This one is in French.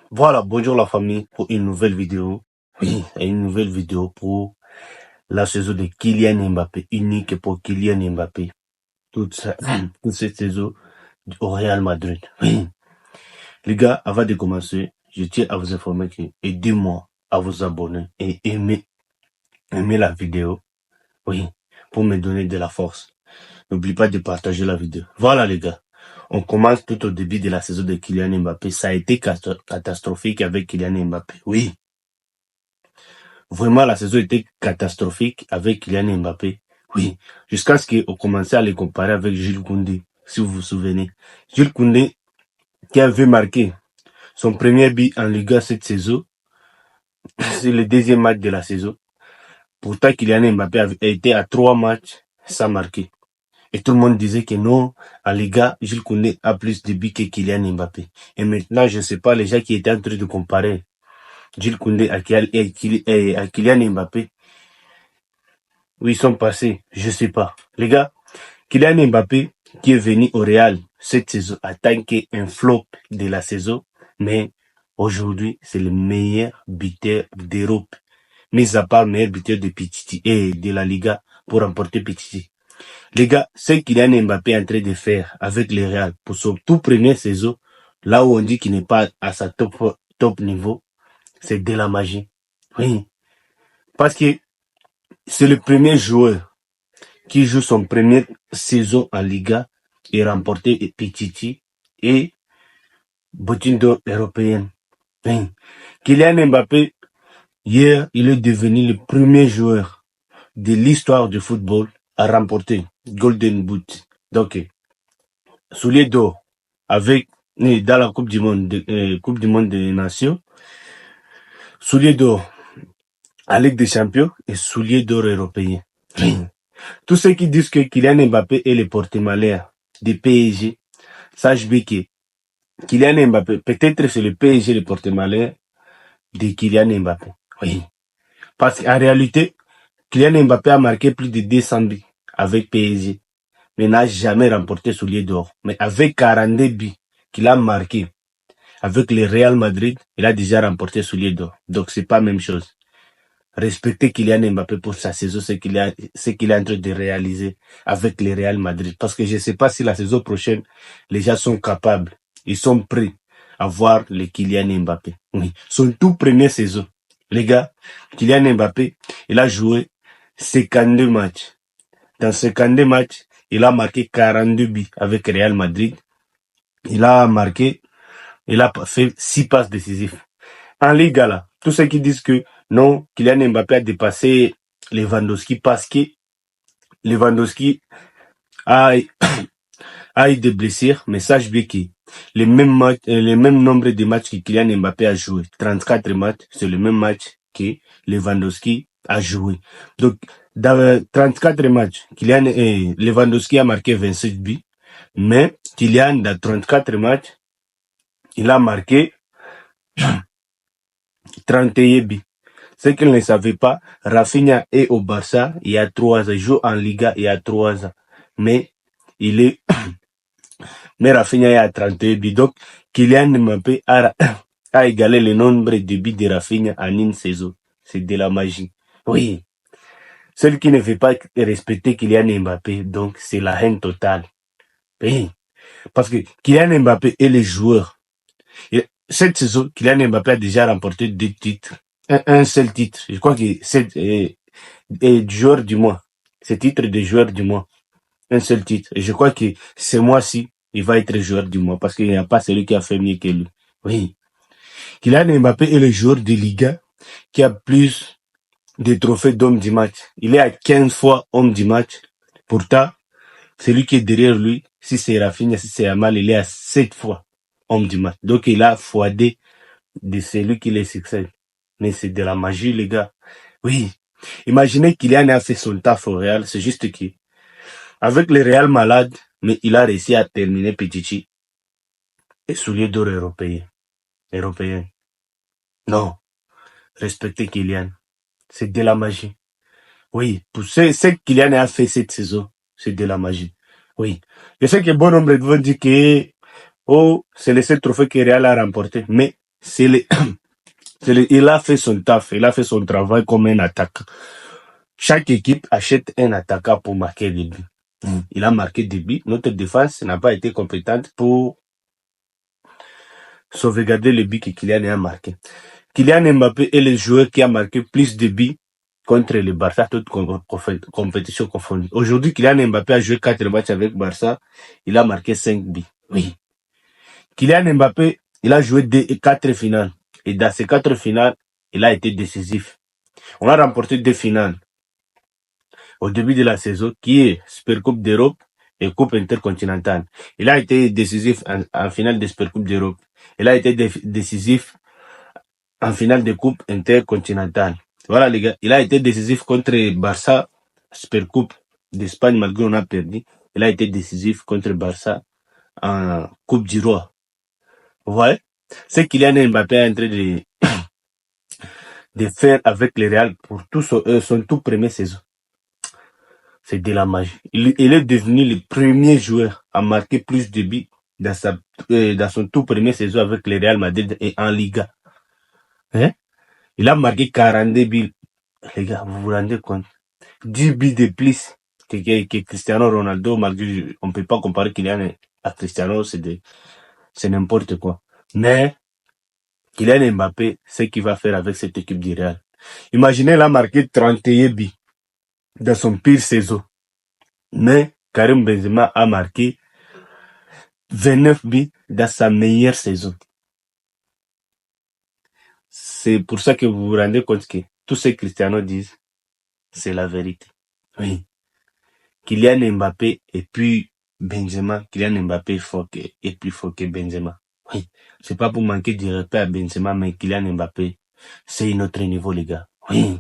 Voilà, bonjour la famille pour une nouvelle vidéo. Oui, une nouvelle vidéo pour la saison de Kylian Mbappé, unique pour Kylian Mbappé. Toute cette saison au Real Madrid. Oui. Les gars, avant de commencer, je tiens à vous informer que aidez-moi à vous abonner et aimer la vidéo. Oui, pour me donner de la force. N'oubliez pas de partager la vidéo. Voilà les gars. On commence tout au début de la saison de Kylian Mbappé. Ça a été catastrophique avec Kylian Mbappé. Oui. Vraiment, la saison était catastrophique avec Kylian Mbappé. Oui. Jusqu'à ce qu'on commence à les comparer avec Jules Koundé. Si vous vous souvenez. Jules Koundé, qui avait marqué son premier but en Liga cette saison. C'est le deuxième match de la saison. Pourtant, Kylian Mbappé avait été à 3 matchs sans marquer. Et tout le monde disait que non, en Liga, Jules Koundé a plus de buts que Kylian Mbappé. Et maintenant, je ne sais pas, les gens qui étaient en train de comparer Jules Koundé à Kylian Mbappé, où ils sont passés, je ne sais pas. Les gars, Kylian Mbappé, qui est venu au Real cette saison, a tanké un flop de la saison, mais aujourd'hui, c'est le meilleur buteur d'Europe. Mis à part le meilleur buteur de Pichichi et de la Liga pour remporter Pichichi. Les gars, ce Kylian Mbappé est en train de faire avec le Real pour son tout premier saison, là où on dit qu'il n'est pas à sa top niveau, c'est de la magie. Oui. Parce que c'est le premier joueur qui joue son première saison en Liga et remporté Pichichi et Ballon d'Or européenne. Oui. Kylian Mbappé, hier, il est devenu le premier joueur de l'histoire du football à remporter Golden Boot. Donc, soulier d'or avec dans la Coupe du Monde des Nations, soulier d'or à Ligue des Champions et soulier d'or européen. Tous ceux qui disent que Kylian Mbappé est le porte-malheur du PSG, sache bien que Kylian Mbappé, peut-être c'est le PSG le porte-malheur de Kylian Mbappé. Oui. Parce qu'en réalité, Kylian Mbappé a marqué plus de 200 buts avec PSG, mais n'a jamais remporté soulier d'or. Mais avec 42 buts qu'il a marqué avec le Real Madrid, il a déjà remporté soulier d'or. Donc c'est pas la même chose. Respectez Kylian Mbappé pour sa saison, ce qu'il est en train de réaliser avec le Real Madrid. Parce que je ne sais pas si la saison prochaine, les gens sont capables, ils sont prêts à voir le Kylian Mbappé. Oui, son tout premier saison. Les gars, Kylian Mbappé, il a joué 52 matchs. Dans 52 matchs, il a marqué 42 buts avec Real Madrid. Il a fait 6 passes décisives. En Liga, là, tous ceux qui disent que non, Kylian Mbappé a dépassé Lewandowski parce que Lewandowski a eu des blessures, mais sache bien que le même nombre de matchs que Kylian Mbappé a joué, 34 matchs, c'est le même match que Lewandowski a joué. Donc, dans 34 matchs, Lewandowski a marqué 27 buts, mais Kylian, dans 34 matchs, il a marqué 31 buts. Ce qu'ils ne savaient pas, Rafinha est au Barça il y a 3 ans, il joue en Liga il y a 3 ans. Mais mais Rafinha est à 31 buts. Donc, Kylian Mbappé a égalé le nombre de buts de Rafinha en une saison. C'est de la magie. Oui. Celui qui ne veut pas respecter Kylian Mbappé, donc c'est la haine totale. Oui. Parce que Kylian Mbappé est le joueur. Et cette saison, Kylian Mbappé a déjà remporté 2 titres. Un seul titre. Je crois que c'est joueur du mois. C'est titre de joueur du mois. Un seul titre. Et je crois que ce mois-ci, il va être joueur du mois parce qu'il n'y a pas celui qui a fait mieux que lui. Oui. Kylian Mbappé est le joueur de Liga qui a plus de trophées d'homme du match. Il est à 15 fois homme du match. Pourtant, celui qui est derrière lui, si c'est Rafinha, si c'est Yamal, il est à 7 fois homme du match. Donc il a x2 de celui qui les succède. Mais c'est de la magie, les gars. Oui. Imaginez Kylian a fait son taf au Real, c'est juste que, avec le Real malade, mais il a réussi à terminer Pichichi et soulier d'or européen. Non. Respectez Kylian. C'est de la magie. Oui. Pour ce que Kylian a fait cette saison, c'est de la magie. Oui. Je sais que bon nombre vont dire que, oh, c'est le seul trophée que Real a remporté, mais Il a fait son taf, il a fait son travail comme un attaquant. Chaque équipe achète un attaquant pour marquer des buts. Il a marqué des buts. Notre défense n'a pas été compétente pour sauvegarder le but que Kylian a marqué. Kylian Mbappé est le joueur qui a marqué plus de buts contre le Barça, toute compétition confondue. Aujourd'hui, Kylian Mbappé a joué 4 matchs avec Barça. Il a marqué 5 buts. Oui. Kylian Mbappé, il a joué 4 finales. Et dans ces 4 finales, il a été décisif. On a remporté 2 finales au début de la saison, qui est Supercoupe d'Europe et Coupe intercontinentale. Il a été décisif en finale de Supercoupe d'Europe. Il a été décisif en finale de Coupe intercontinentale. Voilà les gars, il a été décisif contre Barça, Supercoupe d'Espagne, malgré on a perdu. Il a été décisif contre Barça en Coupe du Roi. Vous voyez? C'est Kylian Mbappé est en train de faire avec le Real pour tout son tout premier saison. C'est de la magie. Il est devenu le premier joueur à marquer plus de buts dans son tout premier saison avec le Real Madrid et en Liga. Hein? Il a marqué 42 buts. Les gars, vous vous rendez compte? 10 buts de plus que Cristiano Ronaldo, malgré on peut pas comparer Kylian à Cristiano, c'est n'importe quoi. Mais Kylian Mbappé, ce qu'il va faire avec cette équipe du Real. Imaginez, il a marqué 31 buts dans son pire saison. Mais Karim Benzema a marqué 29 buts dans sa meilleure saison. C'est pour ça que vous vous rendez compte que tout ce que Cristiano dit, c'est la vérité. Oui. Kylian Mbappé et puis Benzema. Kylian Mbappé est plus fort que Benzema. Oui. C'est pas pour manquer de respect à Benzema, mais Kylian Mbappé, c'est un autre niveau, les gars. Oui.